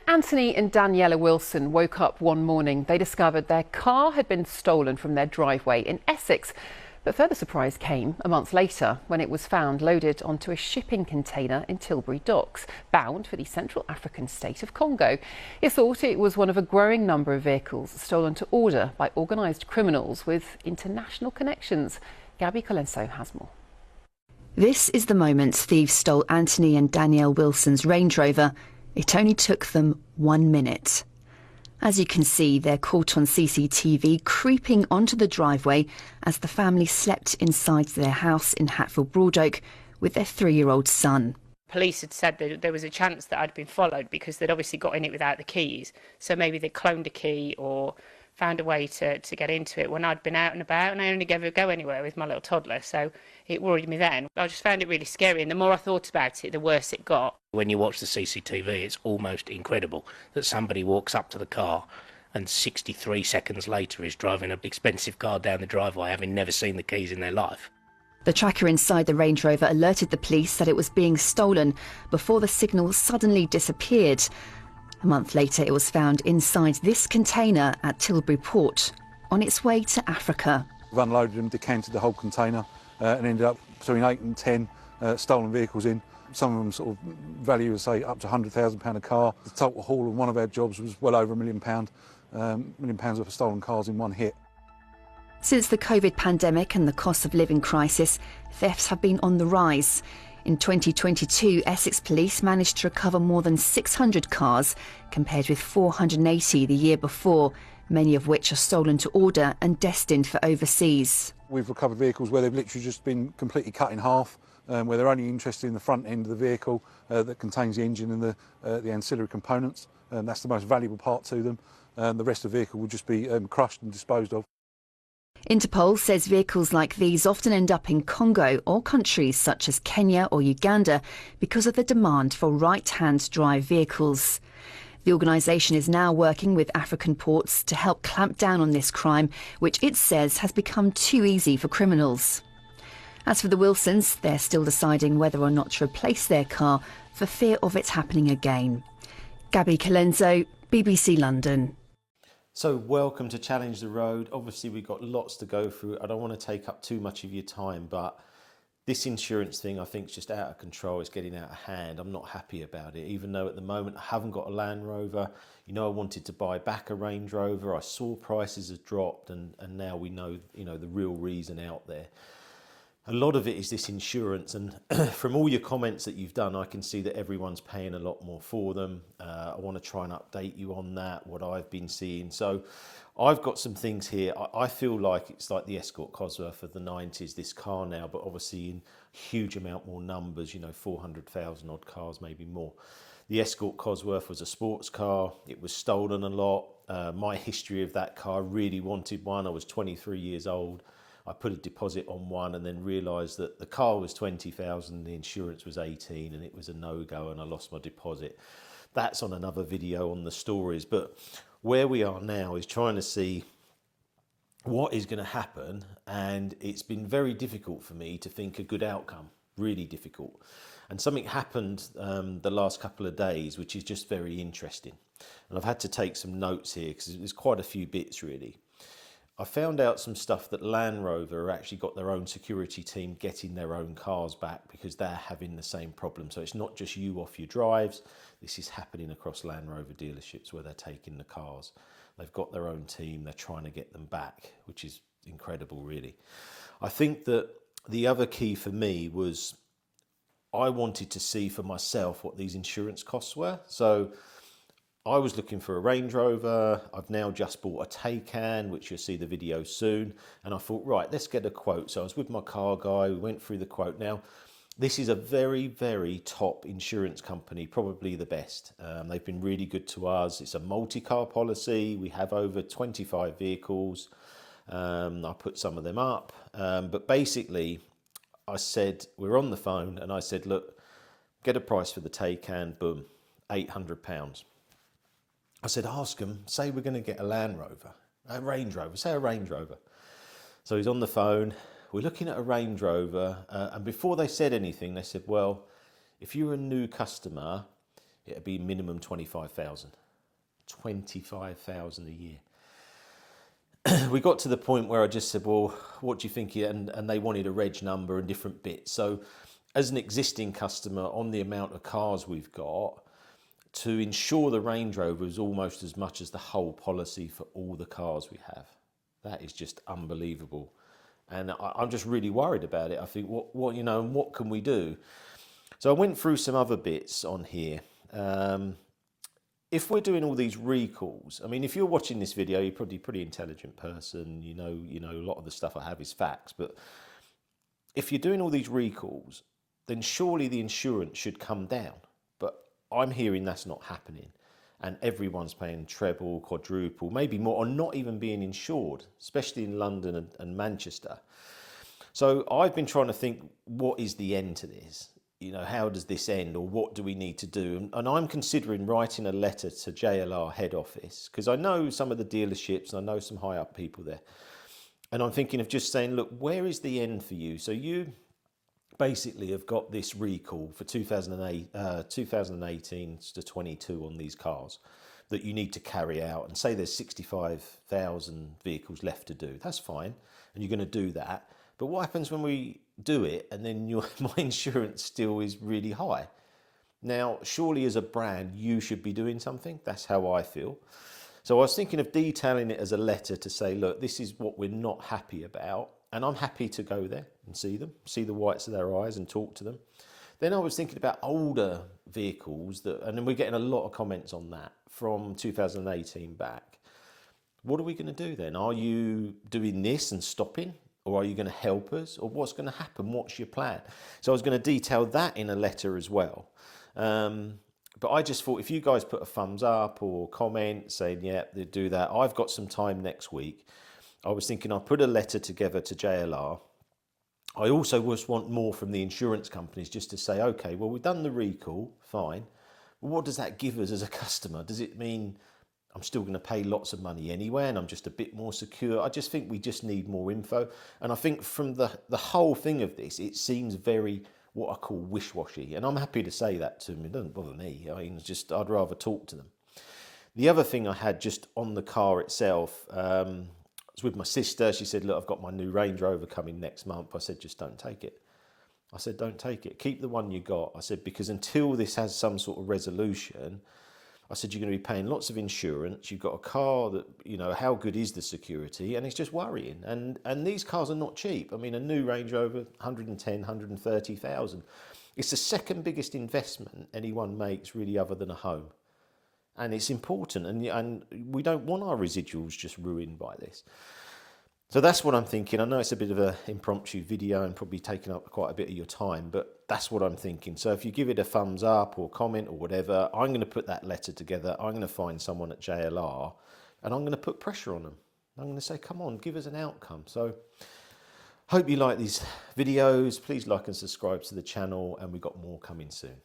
Anthony and Daniela Wilson woke up one morning. They discovered their car had been stolen from their driveway in Essex. But further surprise came a month later when it was found loaded onto a shipping container in Tilbury docks, bound for the Central African state of Congo. It's thought it was one of a growing number of vehicles stolen to order by organised criminals with international connections. Gabby Colenso has more. This is the moment thieves stole Anthony and Danielle Wilson's Range Rover. It only took them 1 minute. As you can see, they're caught on CCTV creeping onto the driveway as the family slept inside their house in Hatfield Broadoak with their 3-year-old son. Police had said that there was a chance that I'd been followed because they'd obviously got in it without the keys. So maybe they'd cloned a key or found a way to get into it when I'd been out and about, and I only ever go anywhere with my little toddler, so it worried me then. I just found it really scary, and the more I thought about it, the worse it got. When you watch the CCTV, it's almost incredible that somebody walks up to the car and 63 seconds later is driving an expensive car down the driveway, having never seen the keys in their life. The tracker inside the Range Rover alerted the police that it was being stolen before the signal suddenly disappeared. A month later, it was found inside this container at Tilbury Port, on its way to Africa. We've unloaded and decanted the whole container and ended up between 8 and 10 stolen vehicles in. Some of them sort of value, say, up to £100,000 a car. The total haul of one of our jobs was well over £1 million, £1 million worth of stolen cars in one hit. Since the COVID pandemic and the cost of living crisis, thefts have been on the rise. In 2022, Essex Police managed to recover more than 600 cars, compared with 480 the year before, many of which are stolen to order and destined for overseas. We've recovered vehicles where they've literally just been completely cut in half, where they're only interested in the front end of the vehicle that contains the engine and the ancillary components. That's the most valuable part to them. The rest of the vehicle will just be crushed and disposed of. Interpol says vehicles like these often end up in Congo or countries such as Kenya or Uganda because of the demand for right-hand drive vehicles. The organisation is now working with African ports to help clamp down on this crime, which it says has become too easy for criminals. As for the Wilsons, they're still deciding whether or not to replace their car for fear of it happening again. Gabby Colenso, BBC London. So welcome to Challenge the Road. Obviously we've got lots to go through. I don't want to take up too much of your time, but this insurance thing I think is just out of control. It's getting out of hand. I'm not happy about it, even though at the moment I haven't got a Land Rover. You know, I wanted to buy back a Range Rover. I saw prices have dropped and now we know, the real reason out there. A lot of it is this insurance, and from all your comments that you've done, I can see that everyone's paying a lot more for them. I want to try and update you on that, what I've been seeing. So I've got some things here. I feel like it's like the Escort Cosworth of the 90s, this car now, but obviously in huge amount more numbers, 400,000 odd cars, maybe more. The Escort Cosworth was a sports car. It was stolen a lot. My history of that car, really wanted one. I was 23 years old. I put a deposit on one and then realised that the car was 20,000, the insurance was 18, and it was a no-go and I lost my deposit. That's on another video on the stories. But where we are now is trying to see what is going to happen, and it's been very difficult for me to think a good outcome, really difficult. And something happened the last couple of days which is just very interesting. And I've had to take some notes here because there's quite a few bits really. I found out some stuff that Land Rover actually got their own security team getting their own cars back because they're having the same problem. So it's not just you off your drives. This is happening across Land Rover dealerships where they're taking the cars. They've got their own team. They're trying to get them back, which is incredible, really. I think that the other key for me was I wanted to see for myself what these insurance costs were. So I was looking for a Range Rover. I've now just bought a Taycan, which you'll see the video soon. And I thought, right, let's get a quote. So I was with my car guy. We went through the quote. Now, this is a very, very top insurance company, probably the best. They've been really good to us. It's a multi-car policy. We have over 25 vehicles. I put some of them up. But basically, I said, we're on the phone, and I said, look, get a price for the Taycan. Boom, £800. I said, ask them, say we're going to get a Land Rover, a Range Rover, say a Range Rover. So he's on the phone, we're looking at a Range Rover, and before they said anything, they said, well, if you're a new customer, it'd be minimum 25,000. 25,000 a year. We got to the point where I just said, well, what do you think? And they wanted a reg number and different bits. So as an existing customer, on the amount of cars we've got, to insure the Range Rover is almost as much as the whole policy for all the cars we have. That is just unbelievable. And I'm just really worried about it. I think, what you know, and what can we do? So I went through some other bits on here. If we're doing all these recalls, I mean, if you're watching this video, you're probably a pretty intelligent person. You know, a lot of the stuff I have is facts. But if you're doing all these recalls, then surely the insurance should come down. But I'm hearing that's not happening. And everyone's paying treble, quadruple, maybe more, or not even being insured, especially in London and Manchester. So I've been trying to think, what is the end to this? You know, how does this end, or what do we need to do? And I'm considering writing a letter to JLR head office, because I know some of the dealerships and I know some high up people there. And I'm thinking of just saying, look, where is the end for you? So you basically have got this recall for 2018 to 22 on these cars that you need to carry out, and say there's 65,000 vehicles left to do. That's fine, and you're going to do that. But what happens when we do it and then my insurance still is really high? Now, surely as a brand, you should be doing something. That's how I feel. So I was thinking of detailing it as a letter to say, look, this is what we're not happy about. And I'm happy to go there and see them, see the whites of their eyes and talk to them. Then I was thinking about older vehicles, and then we're getting a lot of comments on that from 2018 back. What are we going to do then? Are you doing this and stopping? Or are you going to help us? Or what's going to happen? What's your plan? So I was going to detail that in a letter as well. But I just thought, if you guys put a thumbs up or comment saying, yeah, they do that. I've got some time next week. I was thinking I'll put a letter together to JLR. I also just want more from the insurance companies, just to say, okay, well, we've done the recall, fine. Well, what does that give us as a customer? Does it mean I'm still going to pay lots of money anyway and I'm just a bit more secure? I just think we just need more info. And I think from the whole thing of this, it seems very, what I call wish-washy. And I'm happy to say that to them. It doesn't bother me. I mean, it's just, I'd rather talk to them. The other thing I had just on the car itself, I was with my sister. She said, look, I've got my new Range Rover coming next month. I said, just don't take it. I said, don't take it. Keep the one you got. I said, because until this has some sort of resolution, I said, you're going to be paying lots of insurance. You've got a car that, you know, how good is the security? And it's just worrying. And these cars are not cheap. I mean, a new Range Rover, 110, 130,000. It's the second biggest investment anyone makes, really, other than a home. And it's important. And we don't want our residuals just ruined by this. So that's what I'm thinking. I know it's a bit of an impromptu video and probably taking up quite a bit of your time, but that's what I'm thinking. So if you give it a thumbs up or comment or whatever, I'm going to put that letter together. I'm going to find someone at JLR and I'm going to put pressure on them. I'm going to say, come on, give us an outcome. So hope you like these videos. Please like and subscribe to the channel, and we've got more coming soon.